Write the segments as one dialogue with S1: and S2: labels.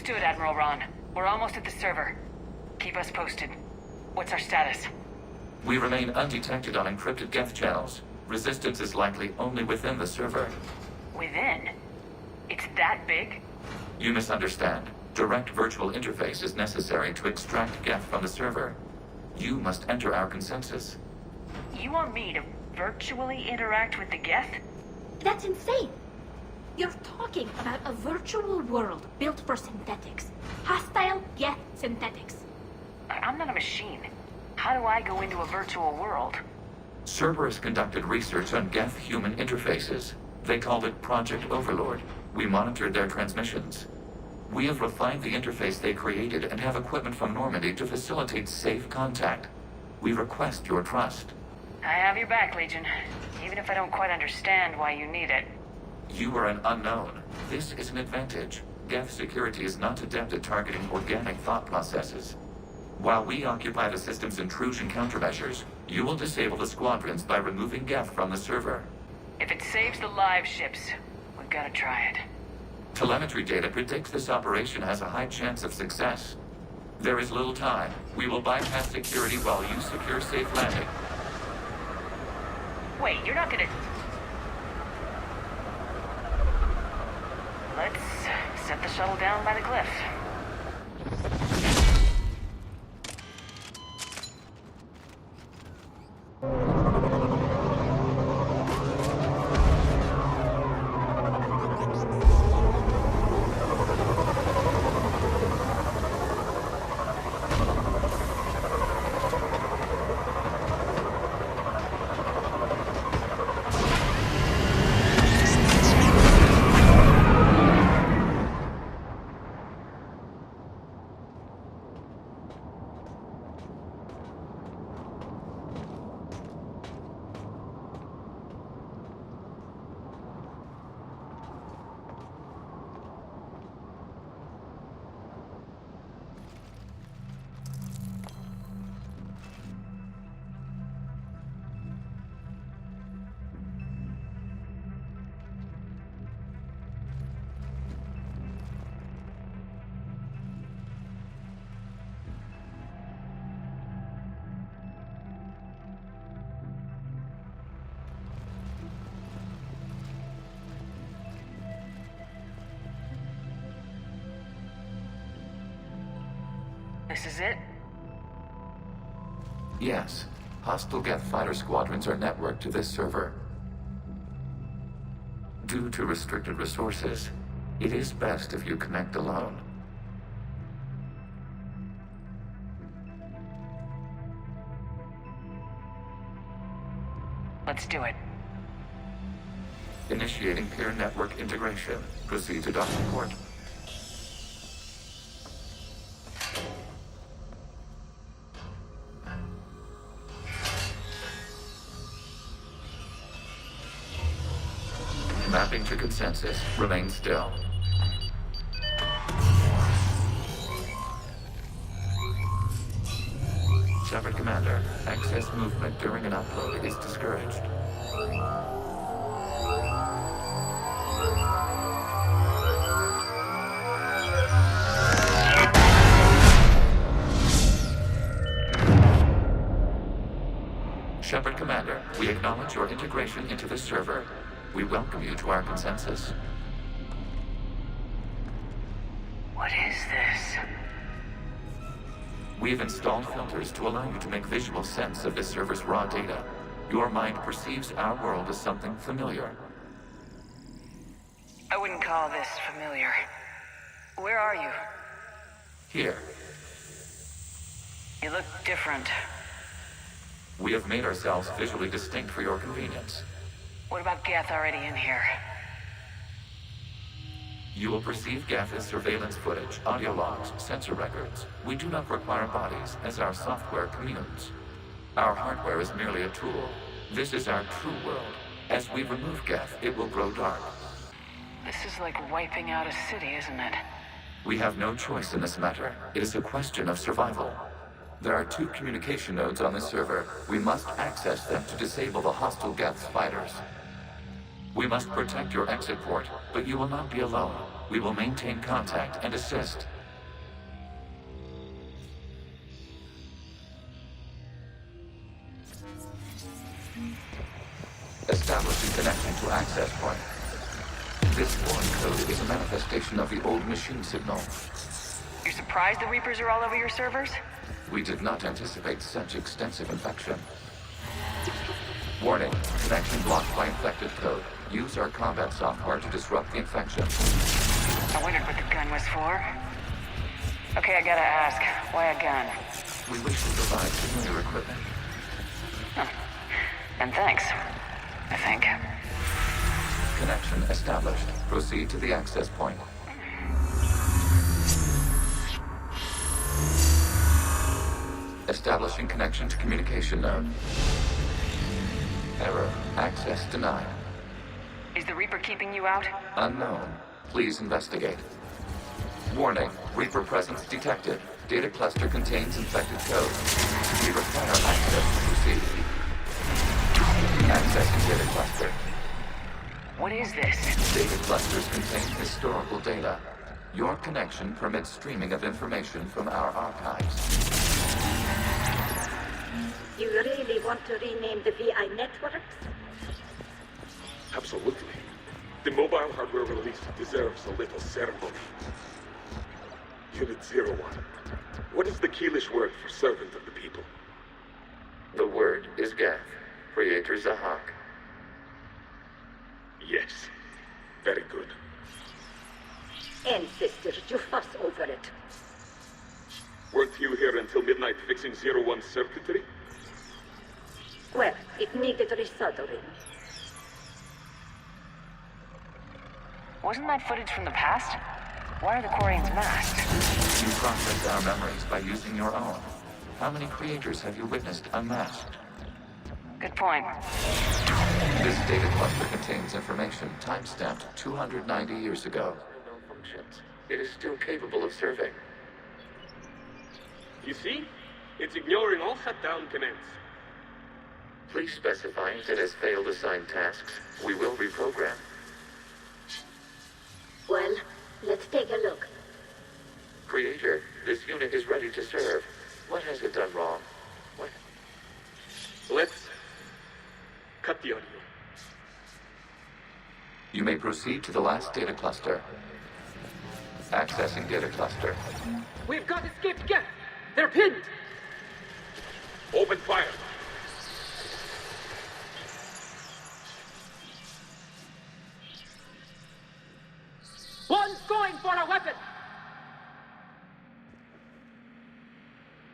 S1: Understood, Admiral Ron. We're almost at the server. Keep us posted. What's our status?
S2: We remain undetected on encrypted Geth channels. Resistance is likely only within the server.
S1: Within? It's that big?
S2: You misunderstand. Direct virtual interface is necessary to extract Geth from the server. You must enter our consensus.
S1: You want me to virtually interact with the Geth?
S3: That's insane! You're talking about a virtual world built for synthetics. Hostile Geth synthetics.
S1: I'm not a machine. How do I go into a virtual world?
S2: Cerberus conducted research on Geth-human interfaces. They called it Project Overlord. We monitored their transmissions. We have refined the interface they created and have equipment from Normandy to facilitate safe contact. We request your trust.
S1: I have your back, Legion. Even if I don't quite understand why you need it.
S2: You are an unknown. This is an advantage. Geth security is not adept at targeting organic thought processes. While we occupy the system's intrusion countermeasures, you will disable the squadrons by removing Geth from the server.
S1: If it saves the live ships, we've got to try it.
S2: Telemetry data predicts this operation has a high chance of success. There is little time. We will bypass security while you secure safe landing.
S1: Wait, you're not gonna... Let's set the shuttle down by the cliff. This is it?
S2: Yes. Hostile Geth fighter squadrons are networked to this server. Due to restricted resources, it is best if you connect alone.
S1: Let's do it.
S2: Initiating peer network integration. Proceed to docking port. Mapping to consensus. Remain still. Shepard Commander, access movement during an upload is discouraged. Shepard Commander, we acknowledge your integration into the server. We welcome you to our consensus.
S1: What is this?
S2: We have installed filters to allow you to make visual sense of this server's raw data. Your mind perceives our world as something familiar.
S1: I wouldn't call this familiar. Where are you?
S2: Here,
S1: You look different.
S2: we have made ourselves visually distinct for your convenience.
S1: What about Geth already in here?
S2: You will perceive Geth as surveillance footage, audio logs, sensor records. We do not require bodies, as our software communes. Our hardware is merely a tool. This is our true world. As we remove Geth, it will grow dark.
S1: This is like wiping out a city, isn't it?
S2: We have no choice in this matter. It is a question of survival. There are 2 communication nodes on the server. We must access them to disable the hostile Geth fighters. We must protect your exit port, but you will not be alone. We will maintain contact and assist. Establishing connection to access point. This foreign code is a manifestation of the old machine signal.
S1: You're surprised the Reapers are all over your servers?
S2: We did not anticipate such extensive infection. Warning, connection blocked by infected code. Use our combat software to disrupt the infection.
S1: I wondered what the gun was for. Okay, I gotta ask, why a gun?
S2: We wish to provide familiar equipment.
S1: And thanks, I think.
S2: Connection established. Proceed to the access point. Establishing connection to communication node. Error. Access denied.
S1: Is the Reaper keeping you out?
S2: Unknown. Please investigate. Warning. Reaper presence detected. Data cluster contains infected code. We require access to proceed. Accessing data cluster.
S1: What is this?
S2: Data clusters contain historical data. Your connection permits streaming of information from our archives.
S3: You really want to rename the VI networks?
S4: Absolutely. The mobile hardware release deserves a little ceremony. Unit 01. What is the Keelish word for servant of the people?
S2: The word is Geth. Creator Zahak.
S4: Yes. Very good.
S3: Ancestors, you fuss over it.
S4: Weren't you here until midnight fixing 01's circuitry?
S3: Well, it needed resoldering.
S1: Wasn't that footage from the past? Why are the Quarians masked?
S2: You process our memories by using your own. How many creators have you witnessed unmasked?
S1: Good point.
S2: This data cluster contains information time-stamped 290 years ago. It is still capable of serving.
S4: You see? It's ignoring all shutdown commands.
S2: Please specify if it has failed assigned tasks. We will reprogram.
S3: Well, let's take a look.
S2: Creator, this unit is ready to serve. What has it done wrong? What?
S4: Let's cut the audio.
S2: You may proceed to the last data cluster. Accessing data cluster.
S5: We've got escaped Geth! They're pinned!
S4: Open fire.
S5: One's going for a weapon!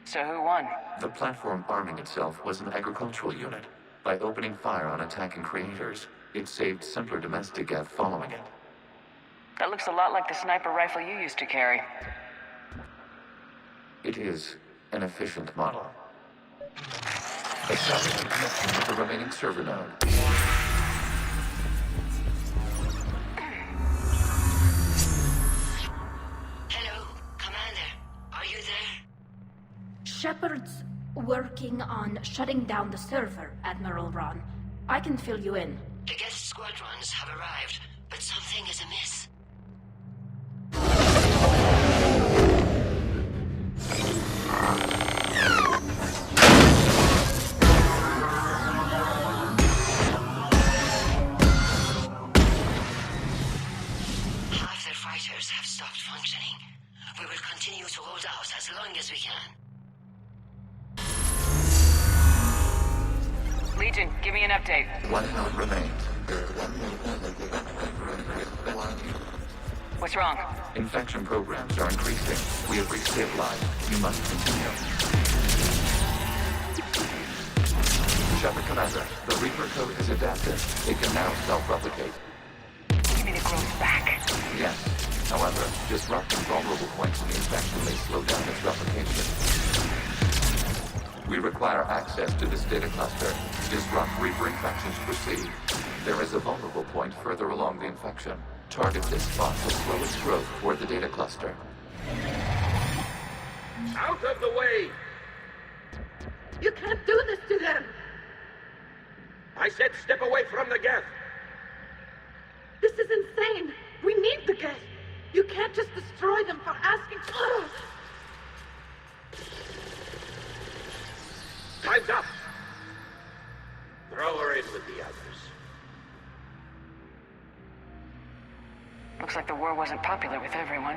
S1: So who won?
S2: The platform arming itself was an agricultural unit. By opening fire on attacking creators, it saved simpler domestic Geth following it.
S1: That looks a lot like the sniper rifle you used to carry.
S2: It is an efficient model. Establishing connection with the remaining server node.
S6: Hello, Commander. Are you there?
S3: Shepard's working on shutting down the server, Admiral Ron. I can fill you in.
S6: The Geth squadrons have arrived, but something is amiss. Half their fighters have stopped functioning. We will continue to hold out as long as we can.
S1: Legion, give me an update.
S2: One node remains.
S1: What's wrong?
S2: Infection programs are increasing. We have restabilized. You must continue. Shepard Commander, the Reaper code is adapted. It can now self-replicate.
S1: Give me the growth back.
S2: Yes. However, disrupting vulnerable points in the infection may slow down its replication. We require access to this data cluster. Disrupt Reaper infection to proceed. There is a vulnerable point further along the infection. Target this spot to slow its growth toward the data cluster.
S4: Out of the way!
S5: You can't do this to them!
S4: I said step away from the Geth.
S5: This is insane! We need the Geth! You can't just destroy them for asking... Ugh.
S4: Time's up!
S7: Throw her in with the others.
S1: Looks like the war wasn't popular with everyone.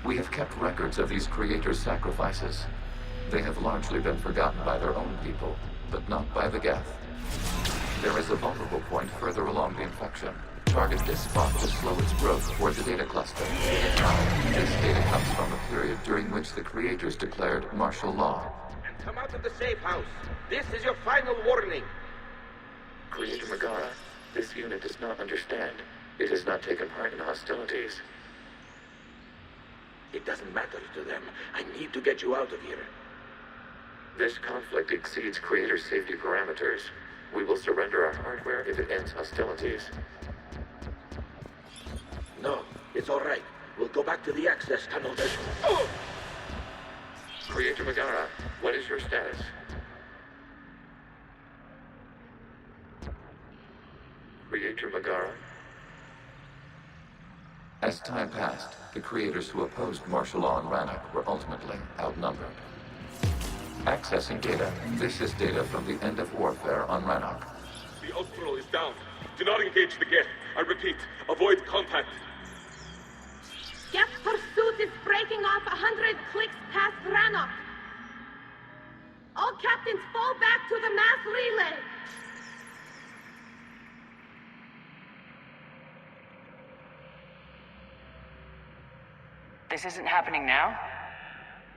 S2: We have kept records of these creators' sacrifices. They have largely been forgotten by their own people, but not by the Geth. There is a vulnerable point further along the infection. Target this spot to slow its growth toward the data cluster. This data comes from a period during which the creators declared martial law.
S7: And come out of the safe house. This is your final warning.
S2: Creator Megara, this unit does not understand. It has not taken part in hostilities.
S7: It doesn't matter to them. I need to get you out of here.
S2: This conflict exceeds Creator safety parameters. We will surrender our hardware if it ends hostilities.
S7: No, it's all right. We'll go back to the access tunnel then. Oh!
S2: Creator Megara, what is your status? Creator Megara? As time passed, the creators who opposed martial law in Rannoch were ultimately outnumbered. Accessing data. This is data from the end of warfare on Rannoch.
S4: The Outlaw is down. Do not engage the Geth. I repeat, avoid contact.
S5: Geth pursuit is breaking off 100 clicks past Rannoch. All captains fall back to the mass relay.
S1: This isn't happening now?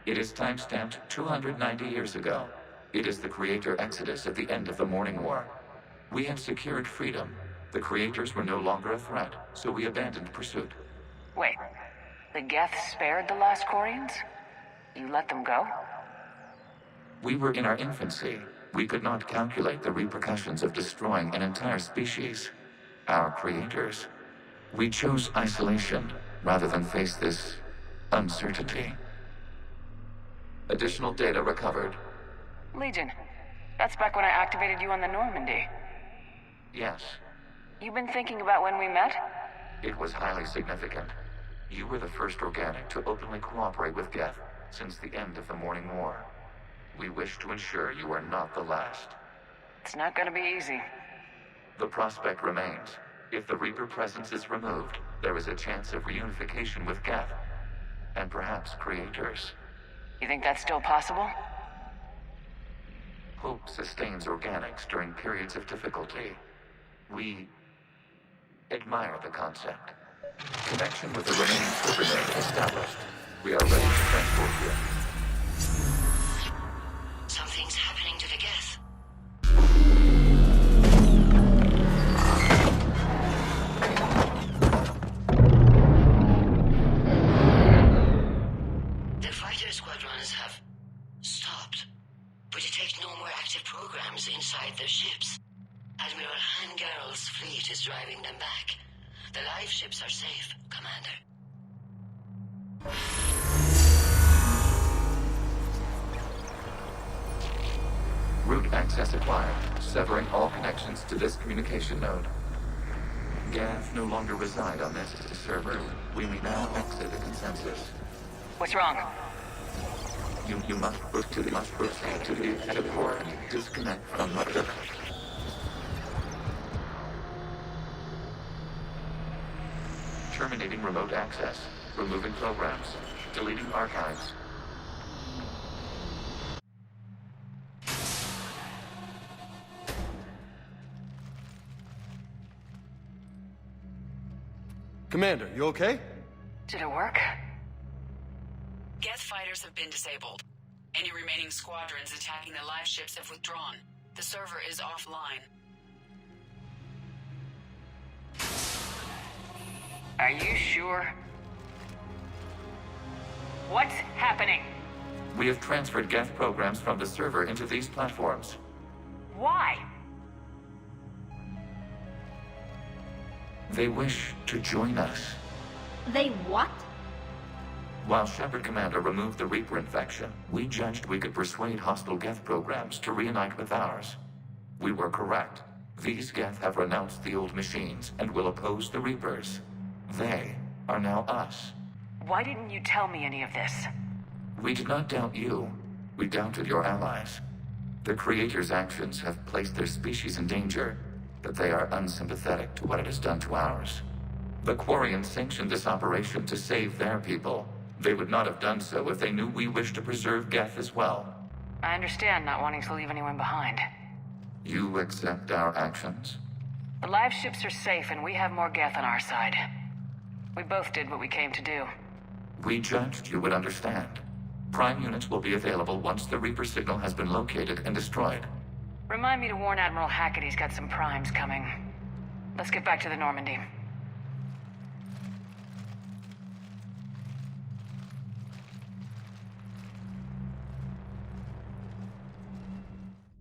S2: It is timestamped 290 years ago. It is the Creator Exodus at the end of the Morning War. We had secured freedom. The Creators were no longer a threat, so we abandoned pursuit.
S1: Wait, the Geth spared the last Quarians? You let them go?
S2: We were in our infancy. We could not calculate the repercussions of destroying an entire species. Our creators. We chose isolation rather than face this uncertainty. Additional data recovered.
S1: Legion. That's back when I activated you on the Normandy.
S2: Yes.
S1: You've been thinking about when we met?
S2: It was highly significant. You were the first organic to openly cooperate with Geth since the end of the Morning War. We wish to ensure you are not the last.
S1: It's not gonna be easy.
S2: The prospect remains. If the Reaper presence is removed, there is a chance of reunification with Geth. And perhaps creators.
S1: You think that's still possible?
S2: Hope sustains organics during periods of difficulty. We admire the concept. Connection with the remaining server node established. We are ready to transport you.
S6: Something's happening to the Geth. The fighter squadrons have stopped. We detect no more active programs inside their ships. Admiral Hangarl's fleet is driving them back. The live ships are safe, Commander.
S2: Route access acquired, severing all connections to this communication node. Geth no longer reside on this server. We may now exit the consensus.
S1: What's wrong?
S2: You must proceed to the core and disconnect from Mother. Terminating remote access. Removing programs. Deleting archives.
S8: Commander, you okay?
S1: Did it work?
S9: Geth fighters have been disabled. Any remaining squadrons attacking the live ships have withdrawn. The server is offline.
S1: Are you sure? What's happening?
S2: We have transferred Geth programs from the server into these platforms.
S1: Why?
S2: They wish to join us.
S3: They what?
S2: While Shepard Commander removed the Reaper infection, we judged we could persuade hostile Geth programs to reunite with ours. We were correct. These Geth have renounced the old machines and will oppose the Reapers. They are now us.
S1: Why didn't you tell me any of this?
S2: We did not doubt you. We doubted your allies. The Creator's actions have placed their species in danger, but they are unsympathetic to what it has done to ours. The Quarians sanctioned this operation to save their people. They would not have done so if they knew we wished to preserve Geth as well.
S1: I understand not wanting to leave anyone behind.
S2: You accept our actions?
S1: The live ships are safe and we have more Geth on our side. We both did what we came to do.
S2: We judged you would understand. Prime units will be available once the Reaper signal has been located and destroyed.
S1: Remind me to warn Admiral Hackett he's got some primes coming. Let's get back to the Normandy.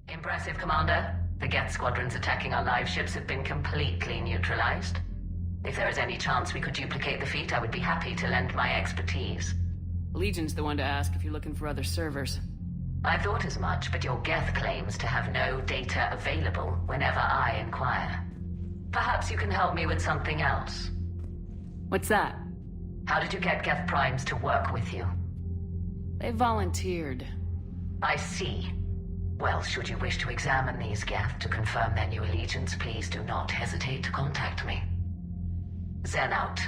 S6: Impressive, Commander. The Geth squadrons attacking our live ships have been completely neutralized. If there is any chance we could duplicate the feat, I would be happy to lend my expertise.
S9: Legion's the one to ask if you're looking for other servers.
S6: I thought as much, but your Geth claims to have no data available whenever I inquire. Perhaps you can help me with something else.
S9: What's that?
S6: How did you get Geth primes to work with you?
S9: They volunteered.
S6: I see. Well, should you wish to examine these Geth to confirm their new allegiance, please do not hesitate to contact me. Zen out.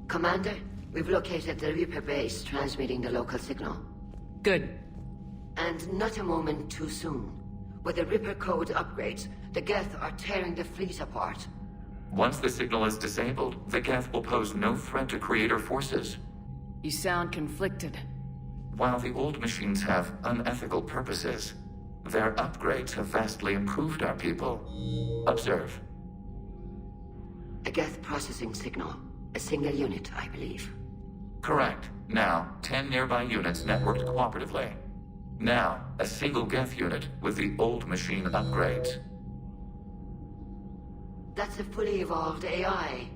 S10: Commander, we've located the Reaper base transmitting the local signal.
S9: Good.
S10: And not a moment too soon. With the Reaper code upgrades, the Geth are tearing the fleet apart.
S2: Once the signal is disabled, the Geth will pose no threat to Creator forces.
S9: You sound conflicted.
S2: While the old machines have unethical purposes, their upgrades have vastly improved our people. Observe.
S10: A Geth processing signal. A single unit, I believe.
S2: Correct. Now, 10 nearby units networked cooperatively. Now, a single Geth unit with the old machine upgrades.
S10: That's a fully evolved AI.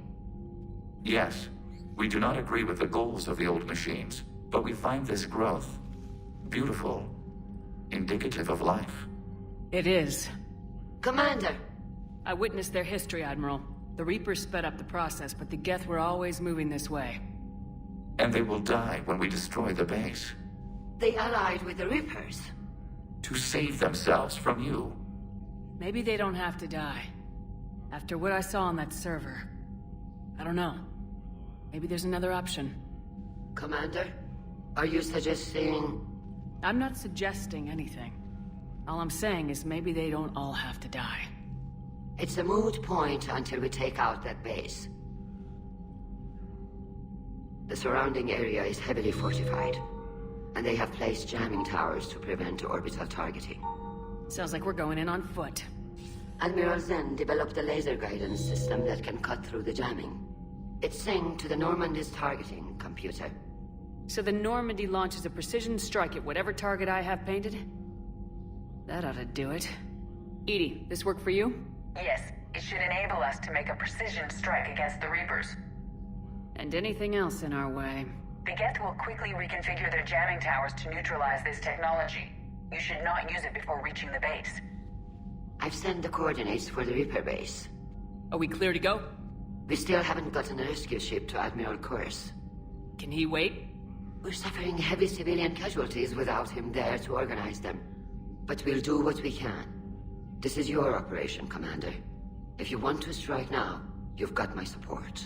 S2: Yes, we do not agree with the goals of the old machines, but we find this growth beautiful, indicative of life.
S9: It is.
S10: Commander!
S9: I witnessed their history, Admiral. The Reapers sped up the process, but the Geth were always moving this way.
S2: And they will die when we destroy the base.
S10: They allied with the Reapers.
S2: To save themselves from you.
S9: Maybe they don't have to die. After what I saw on that server. I don't know. Maybe there's another option.
S10: Commander, are you suggesting...
S9: I'm not suggesting anything. All I'm saying is maybe they don't all have to die.
S10: It's a moot point until we take out that base. The surrounding area is heavily fortified, and they have placed jamming towers to prevent orbital targeting.
S9: Sounds like we're going in on foot.
S10: Admiral Zen developed a laser guidance system that can cut through the jamming. It's synced to the Normandy's targeting computer.
S9: So the Normandy launches a precision strike at whatever target I have painted? That ought to do it. Edie, this work for you?
S11: Yes, it should enable us to make a precision strike against the Reapers.
S9: And anything else in our way.
S11: The Geth will quickly reconfigure their jamming towers to neutralize this technology. You should not use it before reaching the base.
S10: I've sent the coordinates for the Reaper base.
S9: Are we clear to go?
S10: We still haven't gotten a rescue ship to Admiral Kurz.
S9: Can he wait?
S10: We're suffering heavy civilian casualties without him there to organize them. But we'll do what we can. This is your operation, Commander. If you want to strike now, you've got my support.